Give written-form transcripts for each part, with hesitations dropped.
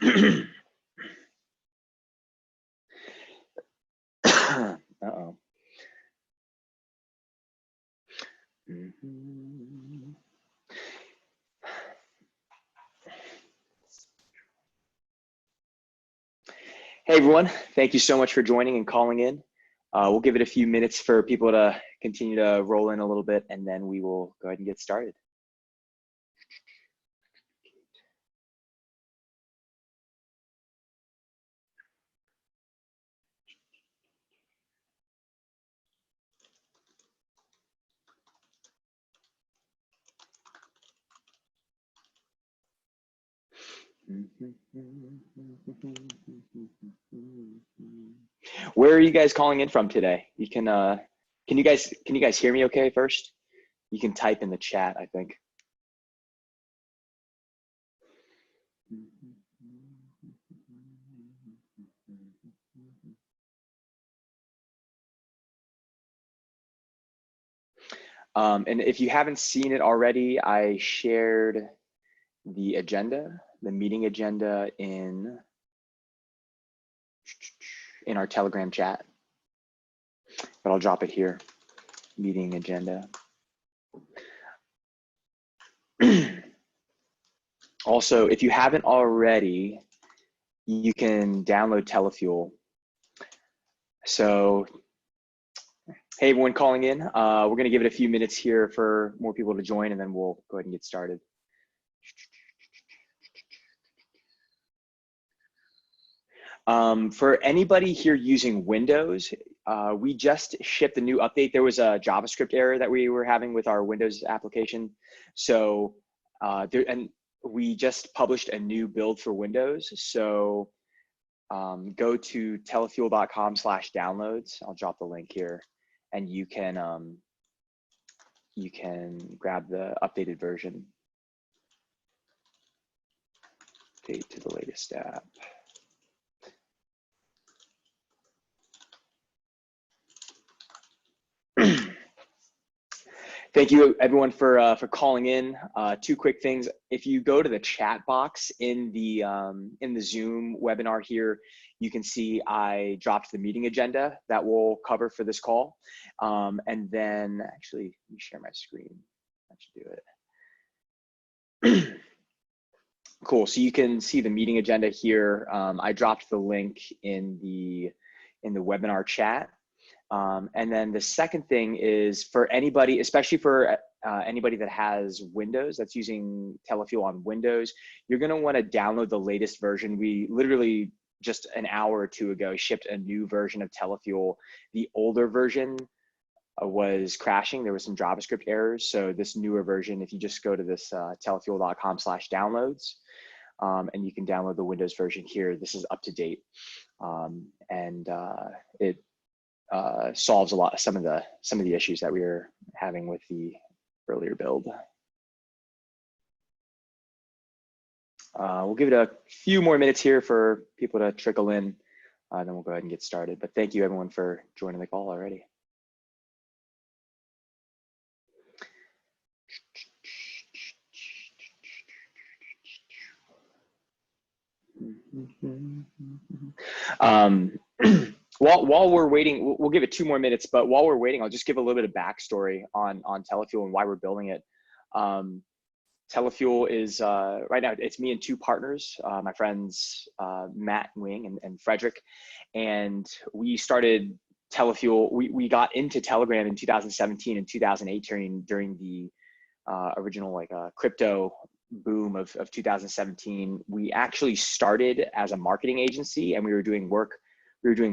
Uh-oh. Hey everyone, thank you so much for joining and calling in. We'll give it a few minutes for people to continue to roll in a little bit, and then we will go ahead and get started. Where are you guys calling in from today? You can you guys hear me okay first? You can type in the chat, I think. And if you haven't seen it already, I shared the agenda, the meeting agenda in our Telegram chat, but I'll drop it here, meeting agenda. Also, if you haven't already, you can download Telefuel. So, hey everyone calling in, we're gonna give it a few minutes here for more people to join, and then we'll go ahead and get started. For anybody here using Windows, we just shipped a new update. There was a JavaScript error that we were having with our Windows application. So, and we just published a new build for Windows. So go to telefuel.com/downloads. I'll drop the link here, and you can grab the updated version. Update to the latest app. Thank you everyone for calling in. Two quick things. If you go to the chat box in the Zoom webinar here, you can see I dropped the meeting agenda that we'll cover for this call. And then actually, let me share my screen. That should do it. Cool. So you can see the meeting agenda here. I dropped the link in the webinar chat. And then the second thing is for anybody, especially for anybody that has Windows, that's using Telefuel on Windows, you're going to want to download the latest version. We literally just an hour or two ago shipped a new version of Telefuel. The older version was crashing. There was some JavaScript errors. So this newer version, if you just go to this telefuel.com/downloads, and you can download the Windows version here, this is up to date. And it solves some of the issues that we were having with the earlier build. We'll give it a few more minutes here for people to trickle in, then we'll go ahead and get started. But thank you everyone for joining the call already. While we're waiting, we'll give it 2 more minutes, but while we're waiting, I'll just give a little bit of backstory on Telefuel and why we're building it. Telefuel is, right now, it's me and 2 partners, my friends, Matt Wing and Frederick, and we started Telefuel. We got into Telegram in 2017 and 2018 during the original crypto boom of 2017. We actually started as a marketing agency, and we were doing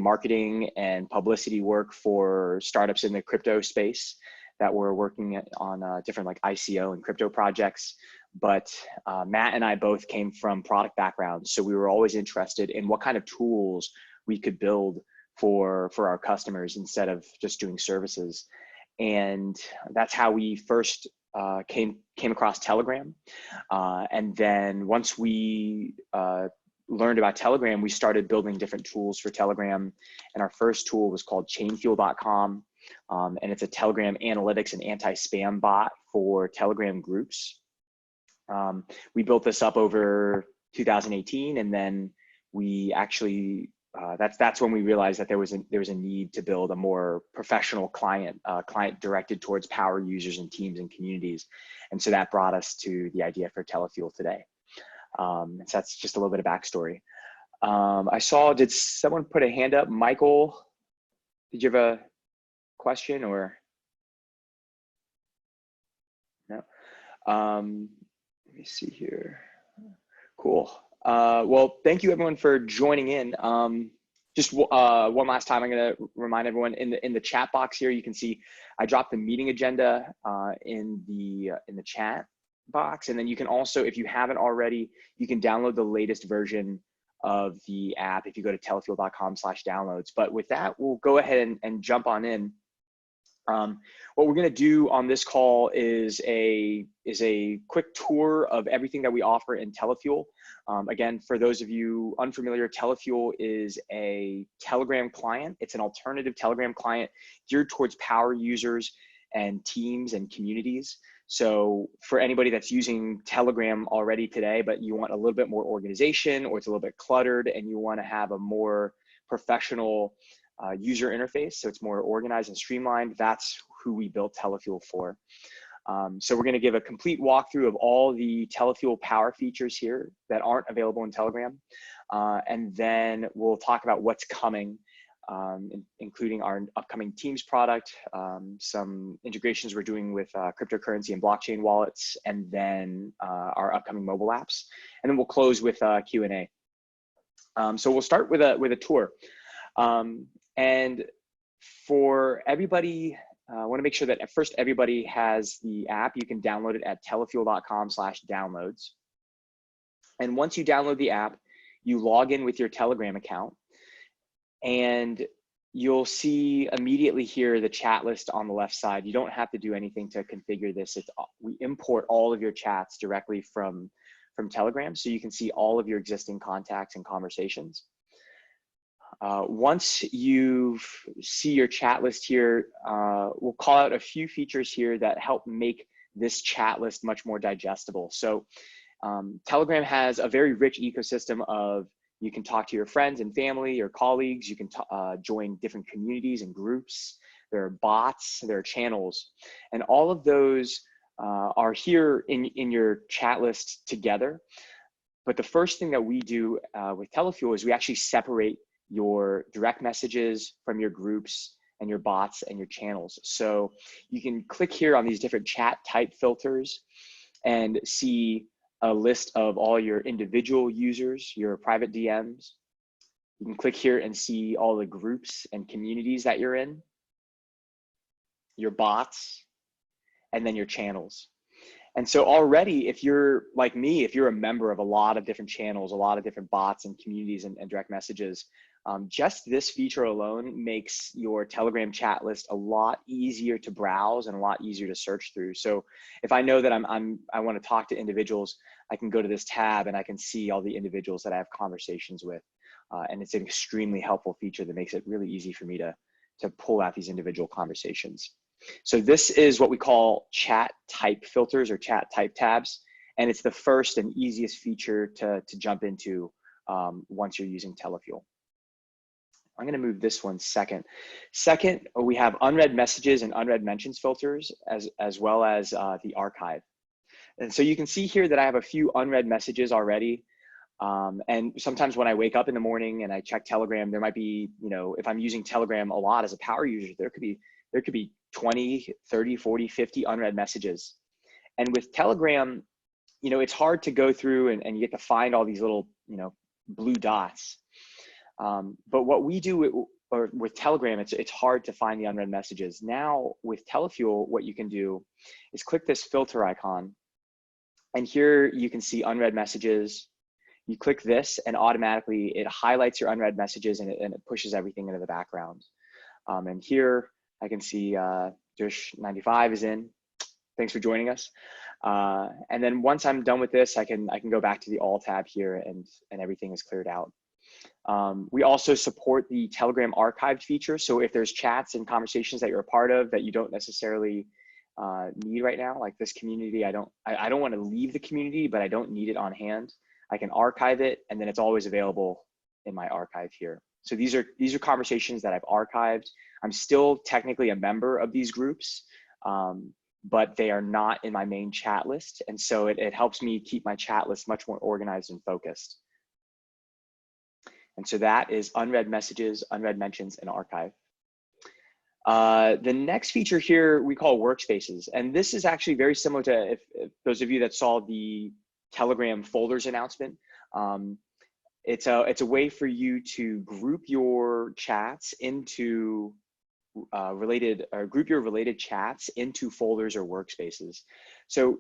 marketing and publicity work for startups in the crypto space that were working on different ICO and crypto projects. But Matt and I both came from product backgrounds, so we were always interested in what kind of tools we could build for our customers instead of just doing services. And that's how we first came across Telegram. And then once we learned about Telegram, we started building different tools for Telegram. And our first tool was called chainfuel.com. And it's a Telegram analytics and anti-spam bot for Telegram groups. We built this up over 2018, and then we actually that's when we realized that there was a need to build a more professional client directed towards power users and teams and communities, and so that brought us to the idea for Telefuel today. So that's just a little bit of backstory. I saw, did someone put a hand up? Michael, did you have a question or no? Let me see here. Cool. Well, thank you everyone for joining in. Just one last time, I'm going to remind everyone in the chat box here. You can see I dropped the meeting agenda in the chat box, and then you can also, if you haven't already, you can download the latest version of the app if you go to telefuel.com/downloads. But with that, we'll go ahead and jump on in. What we're going to do on this call is a quick tour of everything that we offer in Telefuel. Again, for those of you unfamiliar, Telefuel is a Telegram client. It's an alternative Telegram client geared towards power users and teams and communities. So for anybody that's using Telegram already today, but you want a little bit more organization, or it's a little bit cluttered and you want to have a more professional user interface, so it's more organized and streamlined, that's who we built Telefuel for. So we're going to give a complete walkthrough of all the Telefuel power features here that aren't available in Telegram. And then we'll talk about what's coming, including our upcoming Teams product, some integrations we're doing with cryptocurrency and blockchain wallets, and then our upcoming mobile apps. And then we'll close with Q&A. So we'll start with a tour. And for everybody, I want to make sure that at first everybody has the app. You can download it at telefuel.com/downloads. And once you download the app, you log in with your Telegram account, and you'll see immediately here the chat list on the left side. You don't have to do anything to configure this. We import all of your chats directly from Telegram, so you can see all of your existing contacts and conversations. Once you see your chat list here, we'll call out a few features here that help make this chat list much more digestible. So Telegram has a very rich ecosystem of, you can talk to your friends and family or colleagues, you can join different communities and groups, there are bots, there are channels, and all of those are here in your chat list together. But the first thing that we do with Telefuel is we actually separate your direct messages from your groups and your bots and your channels. So you can click here on these different chat type filters and see a list of all your individual users, your private DMs. You can click here and see all the groups and communities that you're in, your bots, and then your channels. And so already, if you're like me, if you're a member of a lot of different channels, a lot of different bots and communities and direct messages, just this feature alone makes your Telegram chat list a lot easier to browse and a lot easier to search through. So if I know that I want to talk to individuals, I can go to this tab and I can see all the individuals that I have conversations with. And it's an extremely helpful feature that makes it really easy for me to pull out these individual conversations. So this is what we call chat type filters or chat type tabs. And it's the first and easiest feature to jump into once you're using Telefuel. I'm going to move this one second. Second, we have unread messages and unread mentions filters, as well as the archive. And so you can see here that I have a few unread messages already. And sometimes when I wake up in the morning and I check Telegram, there might be, if I'm using Telegram a lot as a power user, there could be 20, 30, 40, 50 unread messages. And with Telegram, it's hard to go through and you get to find all these little, blue dots. But what we do with Telegram, it's hard to find the unread messages. Now with Telefuel, what you can do is click this filter icon, and here you can see unread messages. You click this and automatically it highlights your unread messages and it pushes everything into the background. And here I can see Dish95 is in. Thanks for joining us. And then once I'm done with this, I can go back to the all tab here and everything is cleared out. We also support the Telegram archived feature. So if there's chats and conversations that you're a part of that you don't necessarily need right now, like this community, I don't want to leave the community, but I don't need it on hand. I can archive it, and then it's always available in my archive here. So these are conversations that I've archived. I'm still technically a member of these groups, but they are not in my main chat list. And so it helps me keep my chat list much more organized and focused. And so that is unread messages, unread mentions, and archive. The next feature here we call Workspaces. And this is actually very similar to if those of you that saw the Telegram folders announcement. It's a way for you to group your chats into group your related chats into folders or workspaces. So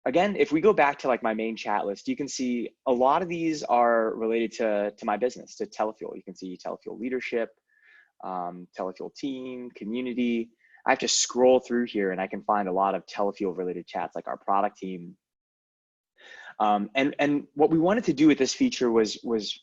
again, if we go back to like my main chat list, you can see a lot of these are related to my business, to Telefuel. You can see Telefuel leadership, Telefuel team, community. I have to scroll through here and I can find a lot of Telefuel related chats, like our product team. And what we wanted to do with this feature was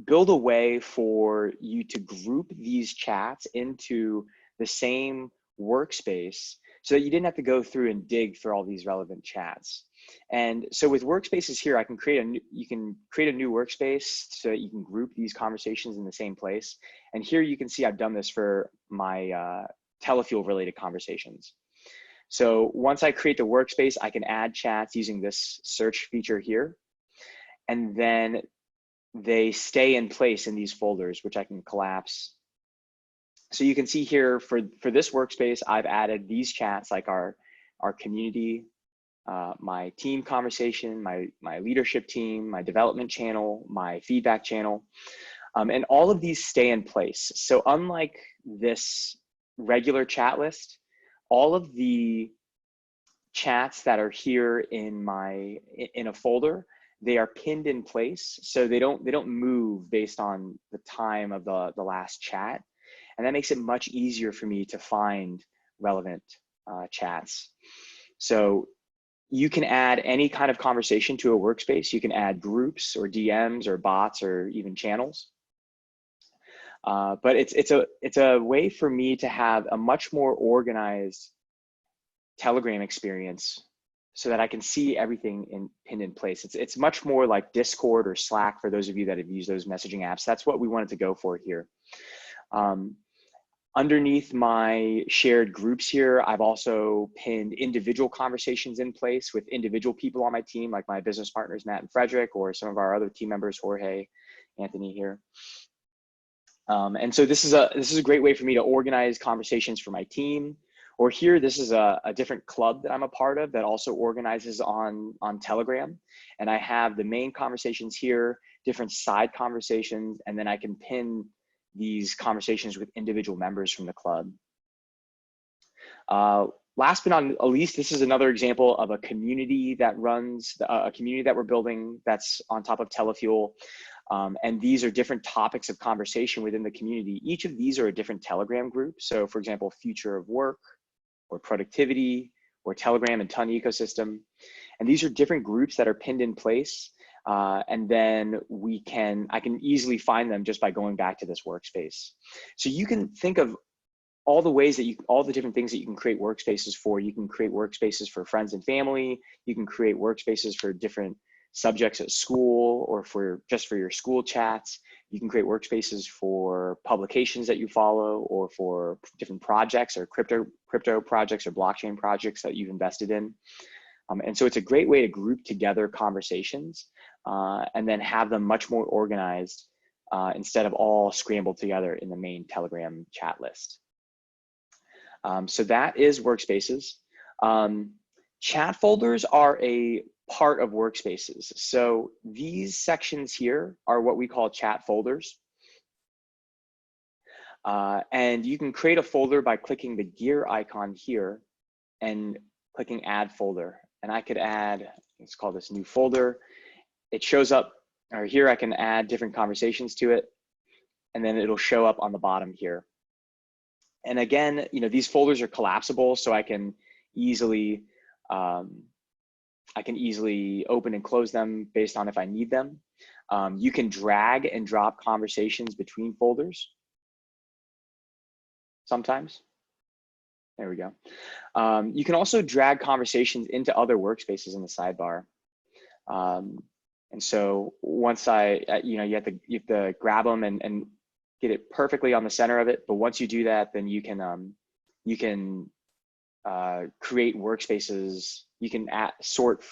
build a way for you to group these chats into the same workspace so that you didn't have to go through and dig through all these relevant chats. And so with Workspaces here, you can create a new workspace so that you can group these conversations in the same place. And here you can see I've done this for my Telefuel related conversations. So once I create the workspace, I can add chats using this search feature here. And then they stay in place in these folders, which I can collapse. So you can see here for this workspace, I've added these chats like our community, my team conversation, my leadership team, my development channel, my feedback channel, and all of these stay in place. So unlike this regular chat list, all of the chats that are here in a folder, they are pinned in place, so they don't move based on the time of the last chat, and that makes it much easier for me to find relevant chats. So you can add any kind of conversation to a workspace. You can add groups or DMs or bots or even channels. But it's a way for me to have a much more organized Telegram experience so that I can see everything pinned in place. It's much more like Discord or Slack for those of you that have used those messaging apps. That's what we wanted to go for here. Underneath my shared groups here, I've also pinned individual conversations in place with individual people on my team, like my business partners, Matt and Frederick, or some of our other team members, Jorge, Anthony here. And so this is a great way for me to organize conversations for my team. Or here, this is a different club that I'm a part of that also organizes on Telegram. And I have the main conversations here, different side conversations, and then I can pin these conversations with individual members from the club. Last but not least, this is another example of a community that runs, a community that we're building that's on top of Telefuel. And these are different topics of conversation within the community. Each of these are a different Telegram group. So for example, future of work, or productivity, or Telegram and Ton ecosystem. And these are different groups that are pinned in place. And then I can easily find them just by going back to this workspace. So you can think of all the different things that you can create workspaces for. You can create workspaces for friends and family. You can create workspaces for different subjects at school or just for your school chats. You can create workspaces for publications that you follow or for different projects or crypto projects or blockchain projects that you've invested in. And so it's a great way to group together conversations and then have them much more organized instead of all scrambled together in the main Telegram chat list. So that is Workspaces. Chat folders are a part of Workspaces. So these sections here are what we call chat folders. And you can create a folder by clicking the gear icon here and clicking add folder. And I could add, let's call this new folder. It shows up, or here I can add different conversations to it, and then it'll show up on the bottom here. And again, these folders are collapsible, so I can easily open and close them based on if I need them. You can drag and drop conversations between folders sometimes. There we go. You can also drag conversations into other workspaces in the sidebar. And so once you know, you have to grab them and get it perfectly on the center of it. But once you do that, then you can create workspaces. You can sort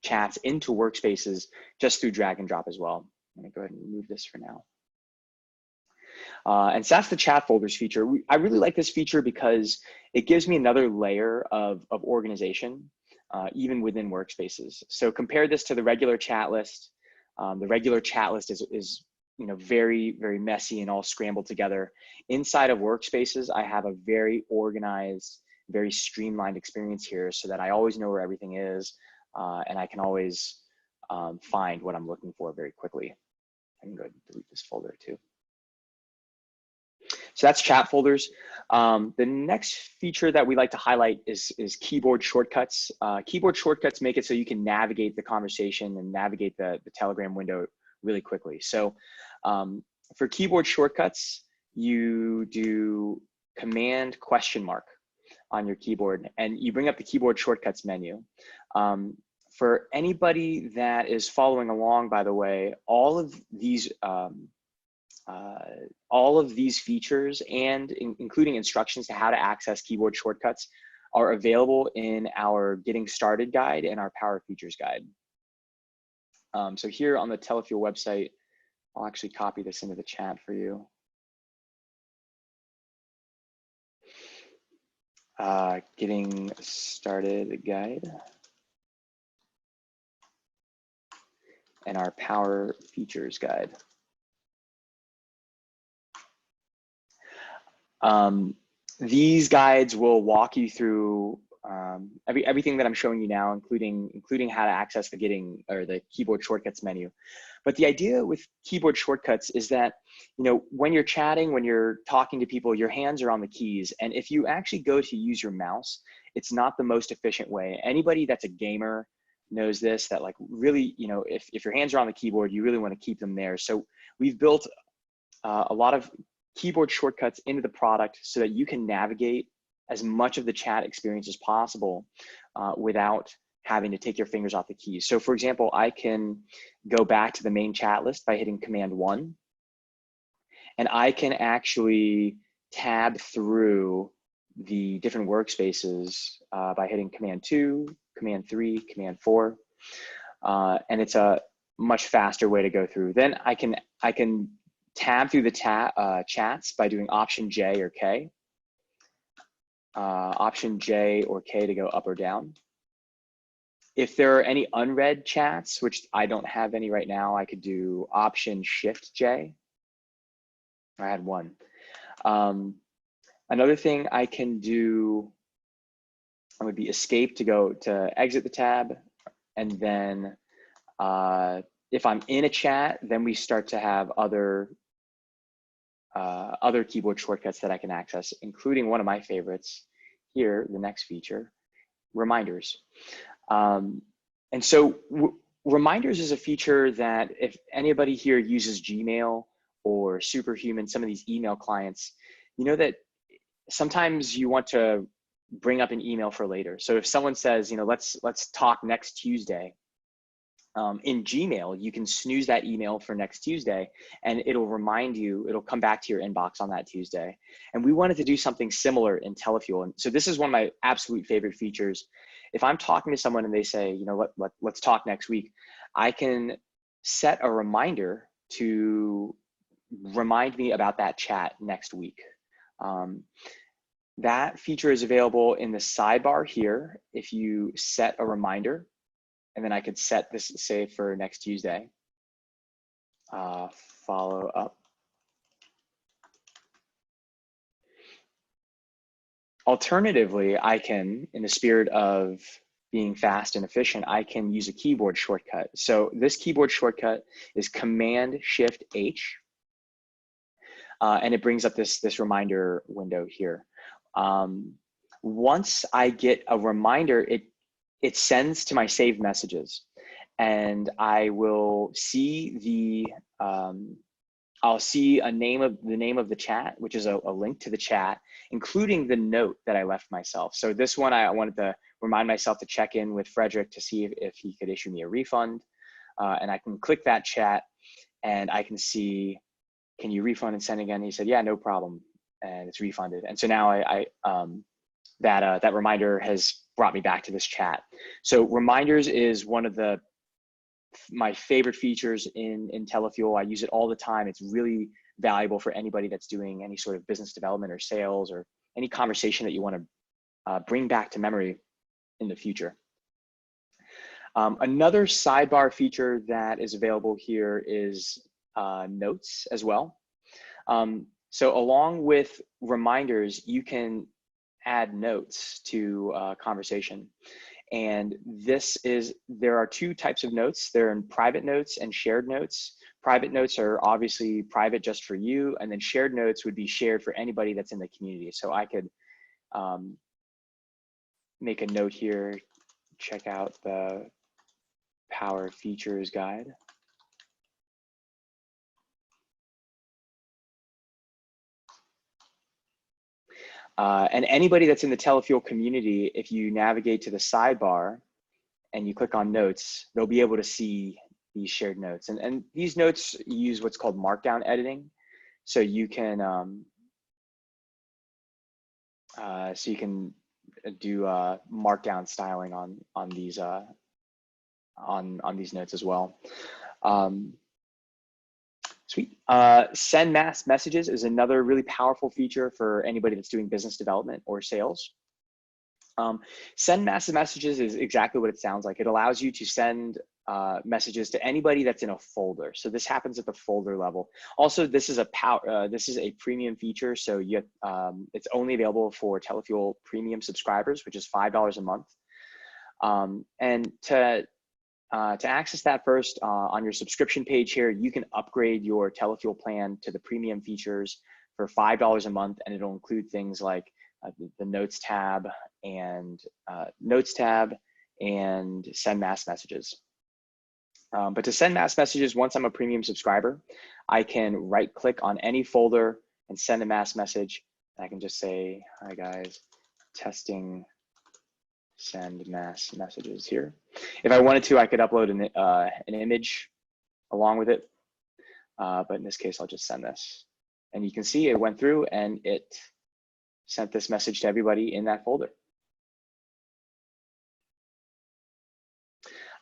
chats into workspaces just through drag and drop as well. I'm gonna go ahead and remove this for now. And so that's the chat folders feature. I really like this feature because it gives me another layer of organization, even within workspaces. So compare this to the regular chat list. The regular chat list is you know, very, very messy and all scrambled together. Inside of workspaces, I have a very organized, very streamlined experience here so that I always know where everything is, and I can always find what I'm looking for very quickly. I can go ahead and delete this folder too. So that's chat folders. The next feature that we like to highlight is keyboard shortcuts. Keyboard shortcuts make it so you can navigate the conversation and navigate the Telegram window really quickly. So for keyboard shortcuts, you do Command ? On your keyboard, and you bring up the keyboard shortcuts menu. For anybody that is following along, by the way, all of these features and including instructions to how to access keyboard shortcuts are available in our Getting Started guide and our Power Features guide. So here on the Telefuel website, I'll actually copy this into the chat for you. Getting Started guide and our Power Features guide. These guides will walk you through everything that I'm showing you now, including how to access the keyboard shortcuts menu. But the idea with keyboard shortcuts is that, you know, when you're chatting, when you're talking to people, your hands are on the keys. And if you actually go to use your mouse, it's not the most efficient way. Anybody that's a gamer knows this, that like really, you know, if your hands are on the keyboard, you really want to keep them there. So we've built a lot of keyboard shortcuts into the product so that you can navigate as much of the chat experience as possible without having to take your fingers off the keys. So for example, I can go back to the main chat list by hitting Command 1, and I can actually tab through the different workspaces by hitting Command 2, Command 3, Command 4, and it's a much faster way to go through. Then I can tab through the chats by doing Option J or K. Option J or K to go up or down. If there are any unread chats, which I don't have any right now, I could do Option Shift J. I had one. Another thing I can do would be Escape to exit the tab, and then if I'm in a chat, then we start to have other keyboard shortcuts that I can access, including one of my favorites here, the next feature, reminders. And so reminders is a feature that if anybody here uses Gmail or Superhuman, some of these email clients, you know that sometimes you want to bring up an email for later. So if someone says, you know, let's talk next Tuesday, in Gmail, you can snooze that email for next Tuesday and it'll remind you, it'll come back to your inbox on that Tuesday. And we wanted to do something similar in Telefuel. And so this is one of my absolute favorite features. If I'm talking to someone and they say, you know, let's talk next week, I can set a reminder to remind me about that chat next week. That feature is available in the sidebar here. If you set a reminder, and then I could set this, say, for next Tuesday. Follow up. Alternatively, I can, in the spirit of being fast and efficient, I can use a keyboard shortcut. So this keyboard shortcut is Command Shift H, and it brings up this reminder window here. Once I get a reminder, it sends to my saved messages, and I will see I'll see the name of the chat, which is a link to the chat, including the note that I left myself. So this one, I wanted to remind myself to check in with Frederick to see if he could issue me a refund. and I can click that chat and I can see, can you refund and send again? He said, yeah, no problem. And it's refunded. And so now that reminder has brought me back to this chat. So reminders is one of my favorite features in Telefuel. I use it all the time. It's really valuable for anybody that's doing any sort of business development or sales or any conversation that you want to bring back to memory in the future. Another sidebar feature that is available here is notes as well. So along with reminders, you can add notes to conversation. And there are two types of notes. There are private notes and shared notes. Private notes are obviously private just for you, and then shared notes would be shared for anybody that's in the community. So I could make a note here, check out the Power Features Guide. And anybody that's in the Telefuel community, if you navigate to the sidebar and you click on notes, they'll be able to see these shared notes. And these notes use what's called markdown editing. So you can do markdown styling on these notes as well. Sweet. Send mass messages is another really powerful feature for anybody that's doing business development or sales. Send mass messages is exactly what it sounds like. It allows you to send messages to anybody that's in a folder. So this happens at the folder level. Also, this is a premium feature. So it's only available for Telefuel premium subscribers, which is $5 a month. And to access that first on your subscription page here, you can upgrade your Telefuel plan to the premium features for $5 a month, and it'll include things like the Notes tab and send mass messages. But to send mass messages, once I'm a premium subscriber, I can right-click on any folder and send a mass message. And I can just say, "Hi guys, testing." Send mass messages here. If I wanted to, I could upload an image along with it, but in this case, I'll just send this. And you can see it went through and it sent this message to everybody in that folder.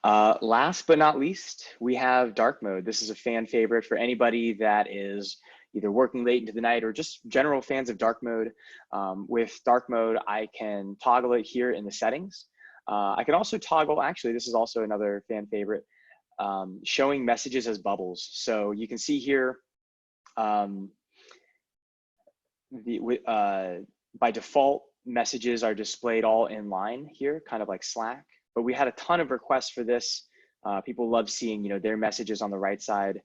Last but not least, we have dark mode. This is a fan favorite for anybody that is either working late into the night or just general fans of dark mode. With dark mode, I can toggle it here in the settings. I can also toggle, actually, this is also another fan favorite, showing messages as bubbles. So you can see here, by default, messages are displayed all in line here, kind of like Slack. But we had a ton of requests for this. People love seeing, their messages on the right side.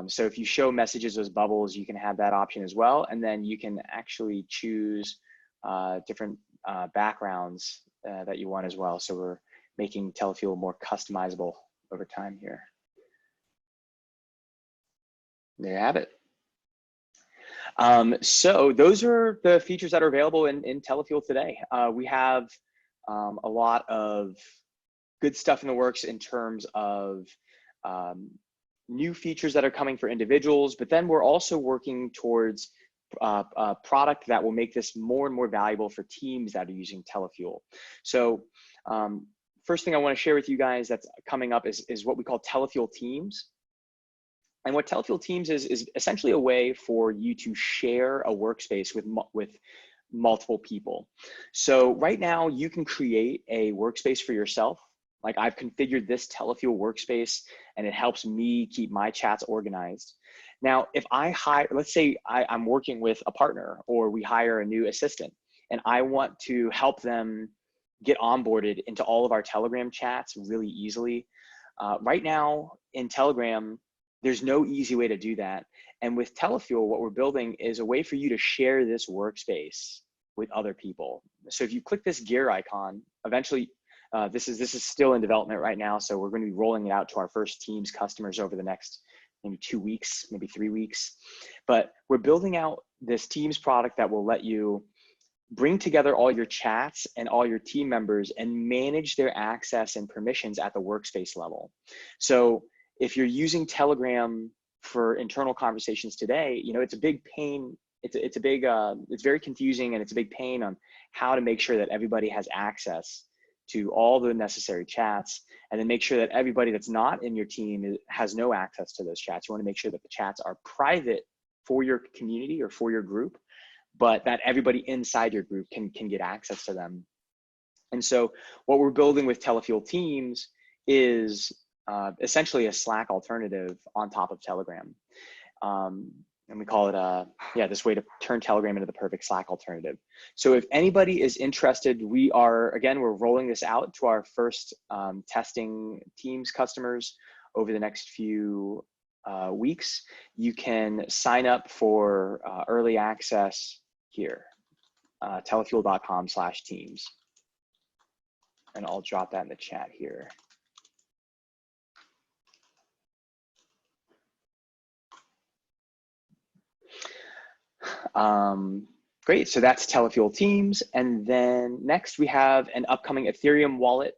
So if you show messages as bubbles, you can have that option as well. And then you can actually choose different backgrounds that you want as well. So we're making Telefuel more customizable over time here. There you have it. So those are the features that are available in Telefuel today. We have a lot of good stuff in the works in terms of new features that are coming for individuals, but then we're also working towards a product that will make this more and more valuable for teams that are using Telefuel. So first thing I want to share with you guys that's coming up is what we call Telefuel Teams. And what Telefuel Teams is essentially a way for you to share a workspace with multiple people. So right now you can create a workspace for yourself. Like I've configured this Telefuel workspace and it helps me keep my chats organized. Now, if let's say I'm working with a partner or we hire a new assistant and I want to help them get onboarded into all of our Telegram chats really easily. Right now in Telegram, there's no easy way to do that. And with Telefuel, what we're building is a way for you to share this workspace with other people. So if you click this gear icon, eventually, this is still in development right now. So we're going to be rolling it out to our first Teams customers over the next maybe 2 weeks, maybe 3 weeks. But we're building out this Teams product that will let you bring together all your chats and all your team members and manage their access and permissions at the workspace level. So if you're using Telegram for internal conversations today, you know, it's a big pain. It's a big, it's very confusing, and it's a big pain on how to make sure that everybody has access to all the necessary chats, and then make sure that everybody that's not in your team has no access to those chats. You want to make sure that the chats are private for your community or for your group, but that everybody inside your group can get access to them. And so what we're building with Telefuel Teams is essentially a Slack alternative on top of Telegram. And we call it this way to turn Telegram into the perfect Slack alternative. So if anybody is interested, we're rolling this out to our first testing Teams customers over the next few weeks. You can sign up for early access here, telefuel.com/teams. And I'll drop that in the chat here. Great, so that's Telefuel Teams. And then next we have an upcoming Ethereum wallet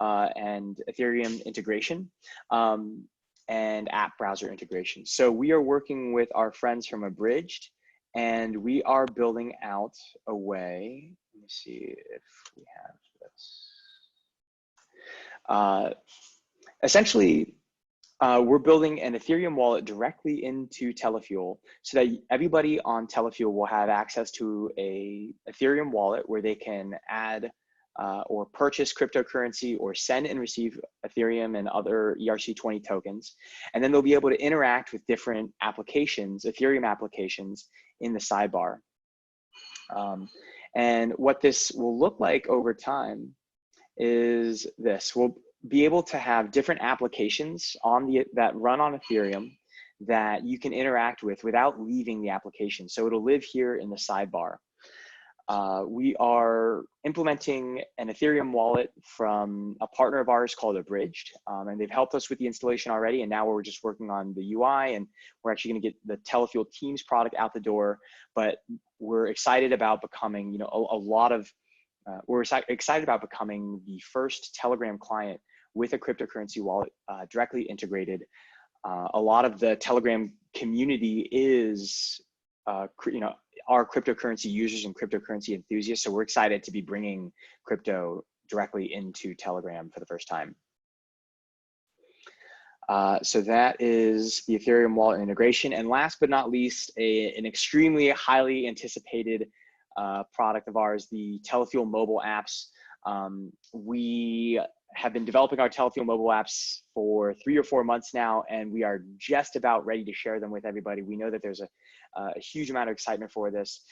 and Ethereum integration and app browser integration. So we are working with our friends from Abridged, and we are building out a way. Let me see if we have this. Essentially, we're building an Ethereum wallet directly into Telefuel so that everybody on Telefuel will have access to a Ethereum wallet where they can add or purchase cryptocurrency or send and receive Ethereum and other ERC20 tokens. And then they'll be able to interact with different applications, Ethereum applications, in the sidebar. And what this will look like over time is this. We'll be able to have different applications that run on Ethereum that you can interact with without leaving the application. So it'll live here in the sidebar. We are implementing an Ethereum wallet from a partner of ours called Abridged, and they've helped us with the installation already. And now we're just working on the UI, and we're actually going to get the Telefuel Teams product out the door. But we're excited about becoming, we're excited about becoming the first Telegram client with a cryptocurrency wallet directly integrated. A lot of the Telegram community is, are cryptocurrency users and cryptocurrency enthusiasts. So we're excited to be bringing crypto directly into Telegram for the first time. So that is the Ethereum wallet integration. And last but not least, an extremely highly anticipated product of ours, the Telefuel mobile apps. We have been developing our Telefuel mobile apps for 3 or 4 months now, and we are just about ready to share them with everybody. We know that there's a huge amount of excitement for this.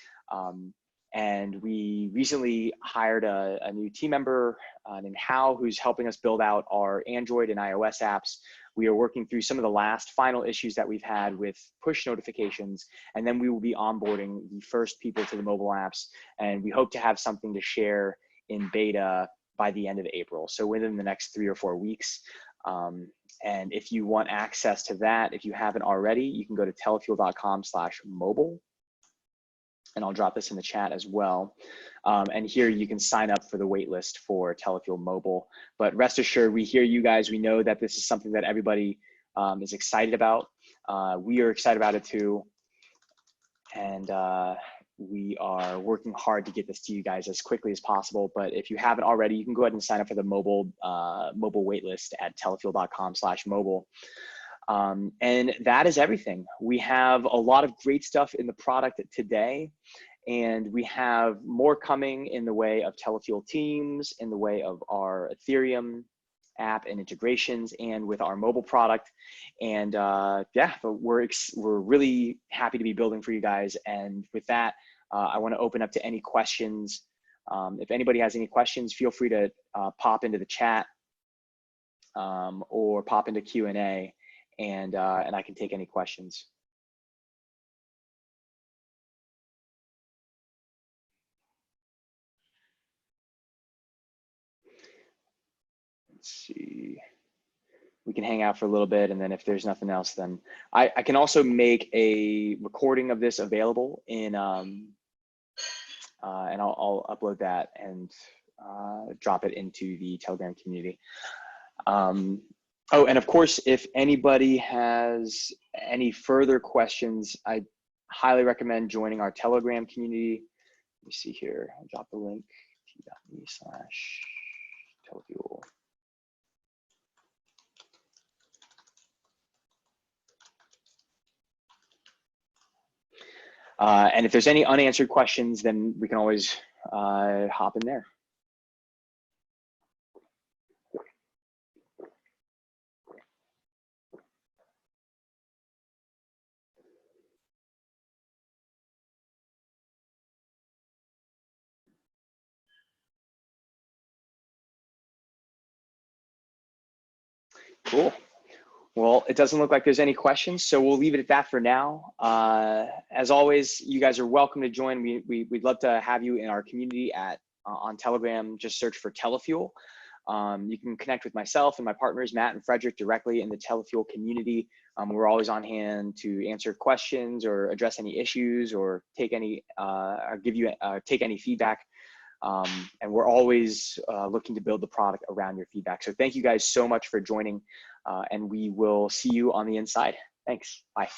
And we recently hired a new team member named Hal, who's helping us build out our Android and iOS apps. We are working through some of the last final issues that we've had with push notifications, and then we will be onboarding the first people to the mobile apps. And we hope to have something to share in beta by the end of April. So within the next 3 or 4 weeks. And if you want access to that, if you haven't already, you can go to telefuel.com/mobile. And I'll drop this in the chat as well. And here you can sign up for the wait list for Telefuel Mobile. But rest assured, we hear you guys. We know that this is something that everybody is excited about. We are excited about it too. And we are working hard to get this to you guys as quickly as possible. But if you haven't already, you can go ahead and sign up for the mobile wait list at telefuel.com/mobile. And that is everything. We have a lot of great stuff in the product today, and we have more coming in the way of Telefuel Teams, in the way of our Ethereum app and integrations, and with our mobile product. And we're really happy to be building for you guys. And with that, I want to open up to any questions. If anybody has any questions, feel free to pop into the chat or pop into Q&A. And I can take any questions. Let's see. We can hang out for a little bit, and then if there's nothing else, then I can also make a recording of this available in, and I'll upload that and drop it into the Telegram community. Oh, and of course, if anybody has any further questions, I highly recommend joining our Telegram community. Let me see here. I'll drop the link, t.me/Telefuel. And if there's any unanswered questions, then we can always hop in there. Cool. Well, it doesn't look like there's any questions, so we'll leave it at that for now. As always, you guys are welcome to join. We'd love to have you in our community on Telegram. Just search for Telefuel. You can connect with myself and my partners, Matt and Frederick, directly in the Telefuel community. We're always on hand to answer questions or address any issues or take any take any feedback. And we're always looking to build the product around your feedback. So thank you guys so much for joining, and we will see you on the inside. Thanks. Bye.